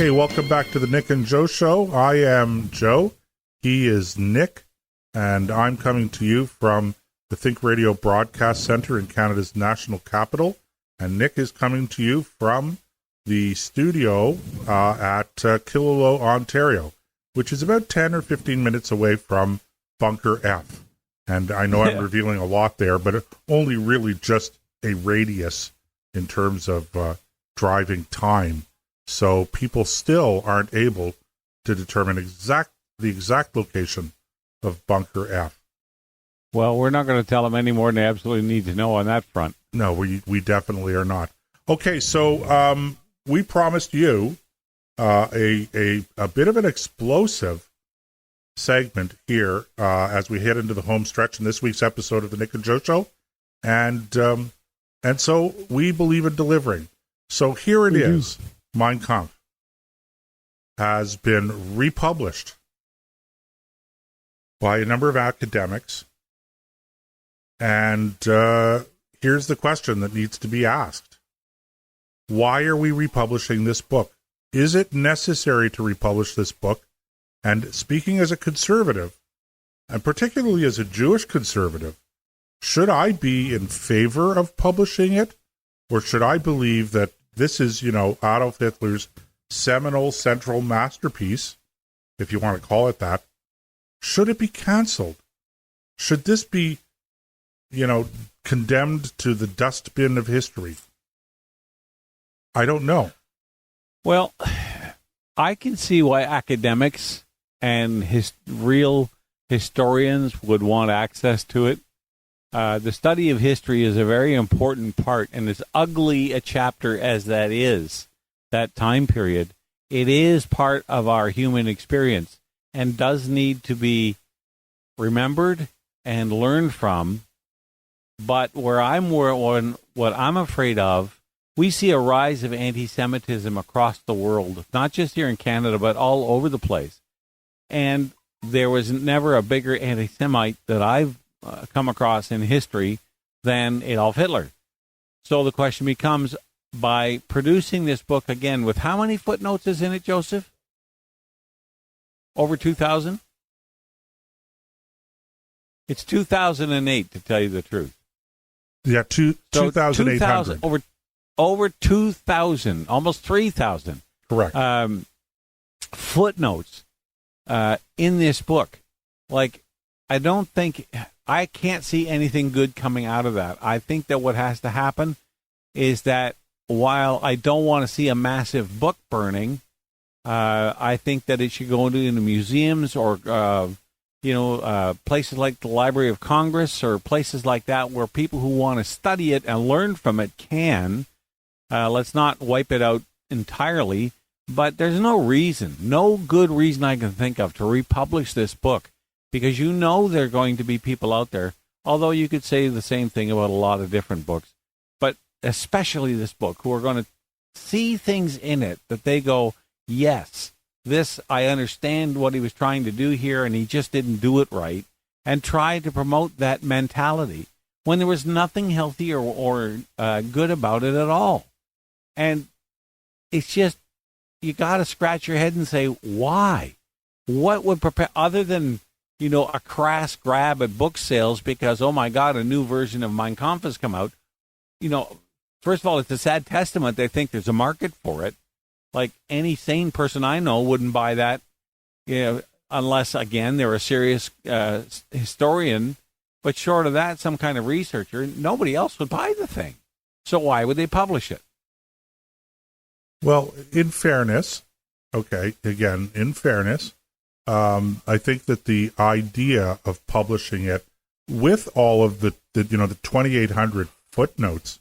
Okay, welcome back to the Nick and Joe Show. I am Joe. He is Nick, and I'm coming to you from the Think Radio Broadcast Centre in Canada's national capital. And Nick is coming to you from the studio at Killaloe, Ontario, which is about 10 or 15 minutes away from Bunker F. And I know I'm revealing a lot there, but only really just a radius in terms of driving time. So people still aren't able to determine the exact location of Bunker F. Well, we're not going to tell them any more than they absolutely need to know on that front. No, we definitely are not. Okay, so we promised you a bit of an explosive segment here as we head into the home stretch in this week's episode of the Nick and Joe Show, and so we believe in delivering. So here it is. Mein Kampf has been republished by a number of academics, and here's the question that needs to be asked. Why are we republishing this book? Is it necessary to republish this book? And speaking as a conservative, and particularly as a Jewish conservative, should I be in favor of publishing it? Or should I believe that this is, Adolf Hitler's seminal central masterpiece, if you want to call it that? Should it be canceled? Should this be, condemned to the dustbin of history? I don't know. Well, I can see why academics and real historians would want access to it. The study of history is a very important part, and as ugly a chapter as that is, that time period, it is part of our human experience and does need to be remembered and learned from. But what I'm afraid of, we see a rise of anti-Semitism across the world, not just here in Canada, but all over the place. And there was never a bigger anti-Semite that I've come across in history than Adolf Hitler. So the question becomes, by producing this book again, with how many footnotes is in it, Joseph? Over 2,000? It's 2,008, to tell you the truth. Yeah, 2,800. Over 2,000, almost 3,000. Correct. Footnotes in this book. I can't see anything good coming out of that. I think that what has to happen is that while I don't want to see a massive book burning, I think that it should go into museums or places like the Library of Congress or places like that where people who want to study it and learn from it can. Let's not wipe it out entirely, but there's no good reason I can think of to republish this book, because there are going to be people out there, although you could say the same thing about a lot of different books, but especially this book, who are going to see things in it that they go, yes, this, I understand what he was trying to do here, and he just didn't do it right, and try to promote that mentality when there was nothing healthy or good about it at all. And it's just, you got to scratch your head and say, why? What would prepare, other than, a crass grab at book sales because, oh my God, a new version of Mein Kampf has come out. First of all, it's a sad testament they think there's a market for it. Like, any sane person I know wouldn't buy that, unless, again, they're a serious historian. But short of that, some kind of researcher, nobody else would buy the thing. So why would they publish it? Well, in fairness, I think that the idea of publishing it with all of the 2,800 footnotes,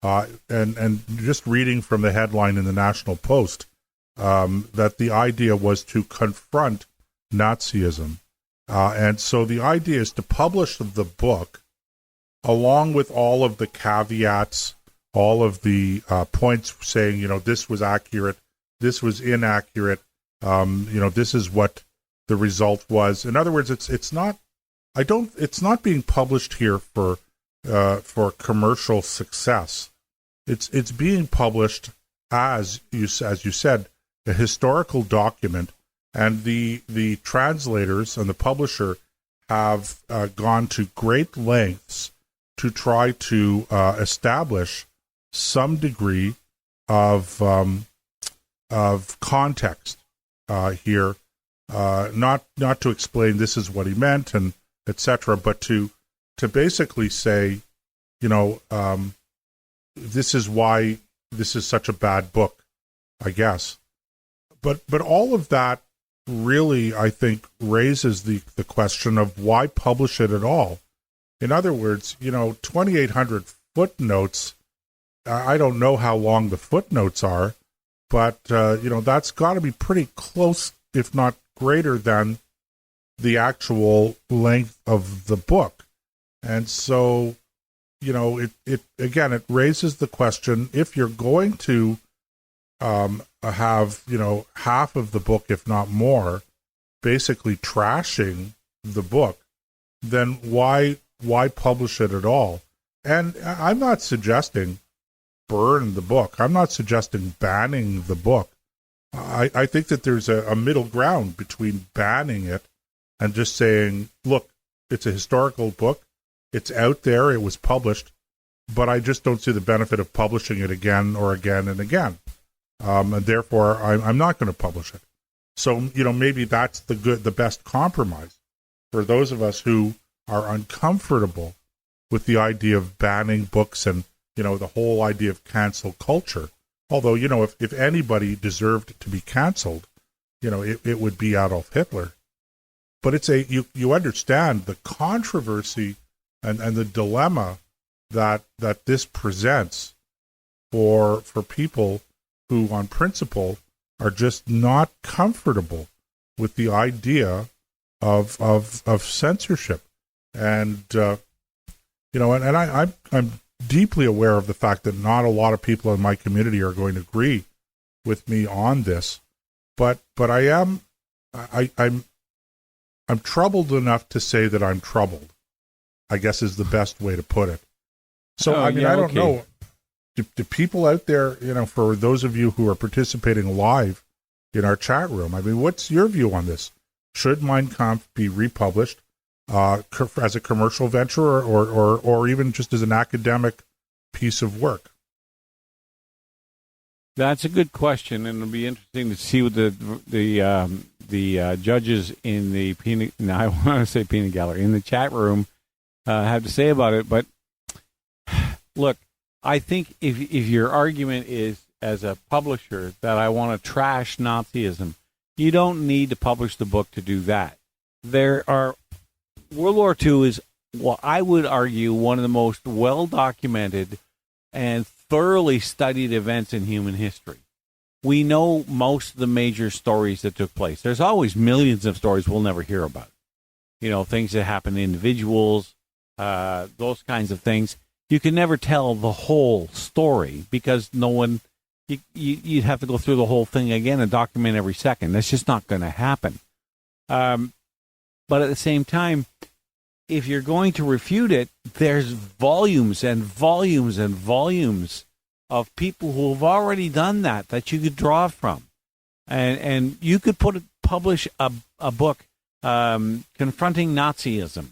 and just reading from the headline in the National Post, that the idea was to confront Nazism. And so the idea is to publish the book along with all of the caveats, all of the points saying, this was accurate, this was inaccurate, this is what the result was. In other words, it's not being published here for commercial success. It's being published, as you said, a historical document, and the translators and the publisher have gone to great lengths to try to establish some degree of context here, not to explain this is what he meant and etc., but to basically say, this is why this is such a bad book, I guess. But all of that really, I think, raises the question of why publish it at all. In other words, 2,800 footnotes. I don't know how long the footnotes are, but that's got to be pretty close, if not greater than the actual length of the book. And so, it raises the question, if you're going to have, half of the book, if not more, basically trashing the book, then why publish it at all? And I'm not suggesting burn the book. I'm not suggesting banning the book. I think that there's a middle ground between banning it and just saying, look, it's a historical book. It's out there. It was published. But I just don't see the benefit of publishing it again or again and again. And therefore, I'm not going to publish it. So, maybe that's the best compromise for those of us who are uncomfortable with the idea of banning books and, the whole idea of cancel culture. Although, if anybody deserved to be canceled, it would be Adolf Hitler. But it's you understand the controversy and the dilemma that this presents for people who, on principle, are just not comfortable with the idea of censorship. And I'm deeply aware of the fact that not a lot of people in my community are going to agree with me on this, but I'm troubled enough to say that I'm troubled, I guess is the best way to put it. So, I don't know. Do people out there, for those of you who are participating live in our chat room, what's your view on this? Should Mein Kampf be republished as a commercial venture or even just as an academic piece of work? That's a good question, and it'll be interesting to see what the judges in the peanut gallery, in the chat room have to say about it. But look, I think if your argument is, as a publisher, that I want to trash Nazism, you don't need to publish the book to do that. World War II is, I would argue, one of the most well-documented and thoroughly studied events in human history. We know most of the major stories that took place. There's always millions of stories we'll never hear about. Things that happen to individuals, those kinds of things. You can never tell the whole story because no one, you'd have to go through the whole thing again and document every second. That's just not going to happen. But at the same time, if you're going to refute it, there's volumes and volumes and volumes of people who have already done that you could draw from. And you could publish a book confronting Nazism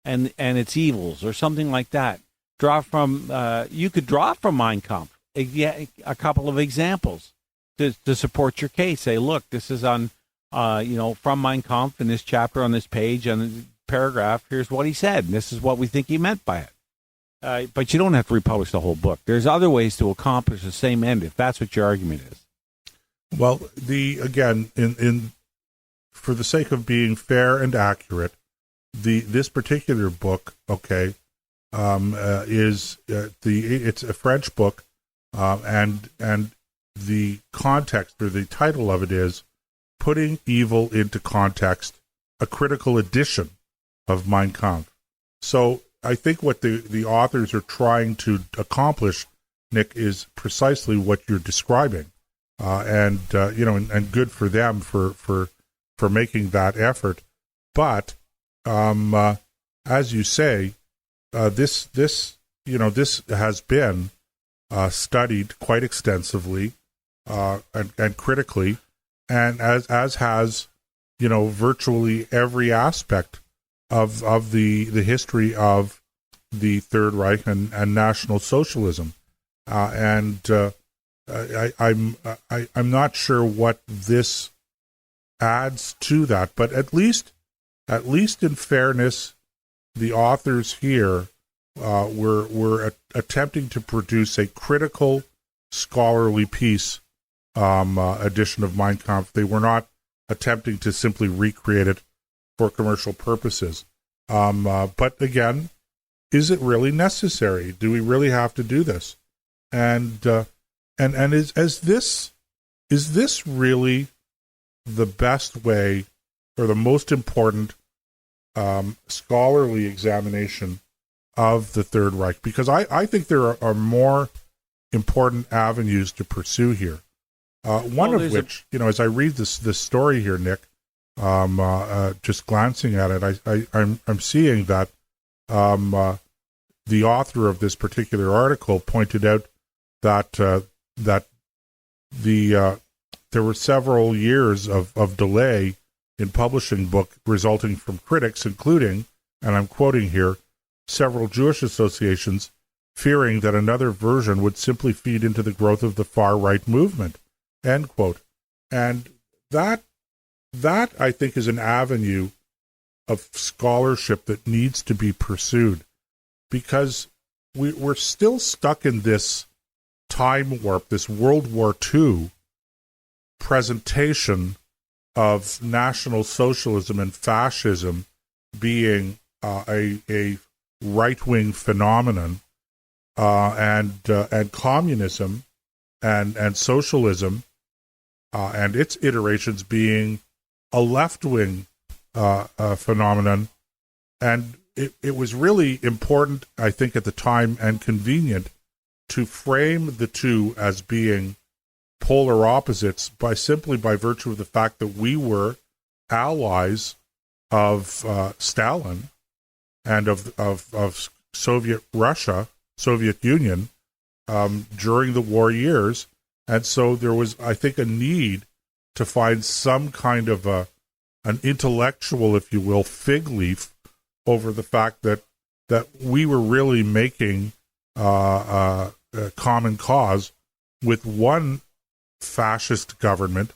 and its evils or something like that. You could draw from Mein Kampf a couple of examples to support your case. Say, look, this is on, from Mein Kampf in this chapter on this page on the paragraph. Here's what he said. And this is what we think he meant by it. But you don't have to republish the whole book. There's other ways to accomplish the same end if that's what your argument is. Well, for the sake of being fair and accurate, this particular book, it's a French book, and the context or the title of it is Putting Evil into Context, a critical edition of Mein Kampf. So I think what the authors are trying to accomplish, Nick, is precisely what you're describing, and good for them for making that effort. But as you say, this has been studied quite extensively and critically, and as has, virtually every aspect of the history of the Third Reich and National Socialism, I'm not sure what this adds to that, but at least in fairness, the authors here were attempting to produce a critical, scholarly piece edition of Mein Kampf. They were not attempting to simply recreate it for commercial purposes. But again, is it really necessary? Do we really have to do this? And is this really the best way or the most important scholarly examination of the Third Reich? Because I think there are more important avenues to pursue here. One of which, as I read this story here, Nick, just glancing at it, I'm seeing that the author of this particular article pointed out that there were several years of delay in publishing book resulting from critics, including, and I'm quoting here, several Jewish associations fearing that another version would simply feed into the growth of the far-right movement, end quote. And that I think is an avenue of scholarship that needs to be pursued, because we're still stuck in this time warp, this World War II presentation of National Socialism and fascism being a right-wing phenomenon, and communism and socialism and its iterations being a left-wing phenomenon. And it was really important, I think, at the time, and convenient to frame the two as being polar opposites by virtue of the fact that we were allies of Stalin and of Soviet Russia, Soviet Union, during the war years. And so there was, I think, a need to find some kind of an intellectual, if you will, fig leaf over the fact that we were really making a common cause with one fascist government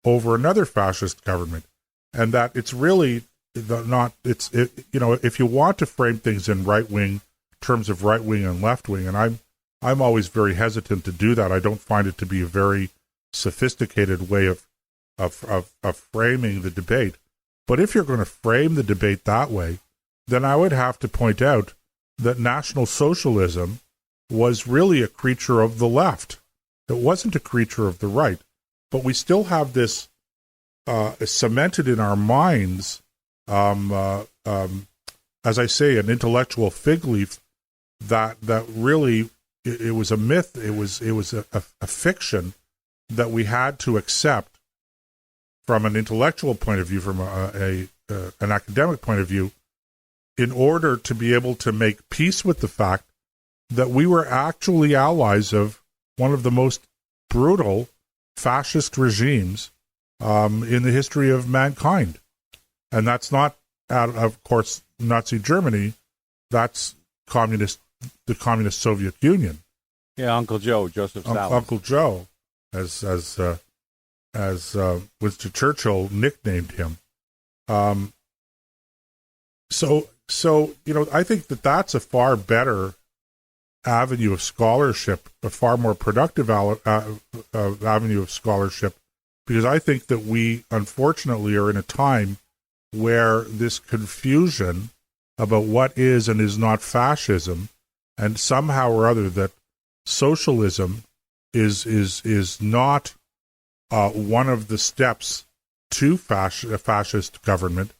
over another fascist government, and that it's really if you want to frame things in terms of right wing and left wing, and I'm always very hesitant to do that. I don't find it to be a very sophisticated way of framing the debate. But if you're going to frame the debate that way, then I would have to point out that National Socialism was really a creature of the left. It wasn't a creature of the right. But we still have this cemented in our minds, as I say, an intellectual fig leaf that really it was a myth. It was a fiction that we had to accept from an intellectual point of view, from an academic point of view, in order to be able to make peace with the fact that we were actually allies of one of the most brutal fascist regimes in the history of mankind. And that's not, of course, Nazi Germany. That's the communist Soviet Union. Yeah, Uncle Joe, Joseph Stalin. Uncle Joe, as Winston Churchill nicknamed him. So I think that's a far better avenue of scholarship, a far more productive avenue of scholarship, because I think that we, unfortunately, are in a time where this confusion about what is and is not fascism, and somehow or other that socialism is not one of the steps to a fascist government,